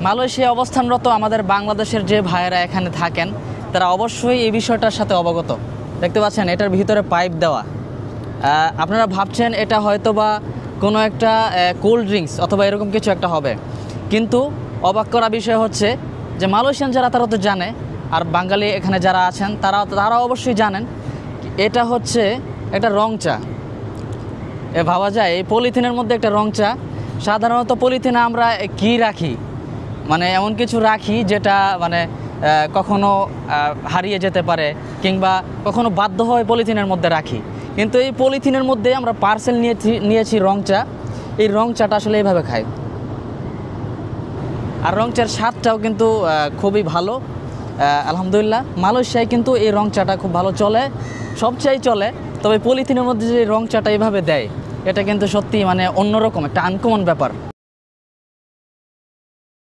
Malaysia অবস্থানরত আমাদের বাংলাদেশের যে ভাইয়েরা এখানে থাকেন তারা অবশ্যই এই বিষয়টার সাথে অবগত। দেখতে পাচ্ছেন এটার ভিতরে পাইপ দেওয়া। আপনারা ভাবছেন এটা হয়তো বা কোনো একটা কোল্ড ড্রিঙ্কস অথবা এরকম কিছু একটা হবে, কিন্তু অবাক করা বিষয় হচ্ছে যে মালয়েশিয়ান যারা তারা তো জানে, আর বাঙালি এখানে যারা আছেন তারা অবশ্যই জানেন এটা হচ্ছে একটা রং চা। ভাবা যায় এই পলিথিনের মধ্যে একটা রং চা। সাধারণত পলিথিনে আমরা কি রাখি, মানে এমন কিছু রাখি যেটা মানে কখনো হারিয়ে যেতে পারে কিংবা কখনো বাধ্য হয়ে পলিথিনের মধ্যে রাখি, কিন্তু এই পলিথিনের মধ্যে আমরা পার্সেল নিয়েছি রং চা। এই রং চাটা আসলে এইভাবে খাই, আর রং চার স্বাদটাও কিন্তু খুবই ভালো। আলহামদুলিল্লাহ মালয়েশিয়ায় কিন্তু এই রং চাটা খুব ভালো চলে, সবচেয়ে চলে। তবে পলিথিনের মধ্যে যে রং চাটা এইভাবে দেয় এটা কিন্তু সত্যি মানে অন্যরকম একটা আনকমন ব্যাপার।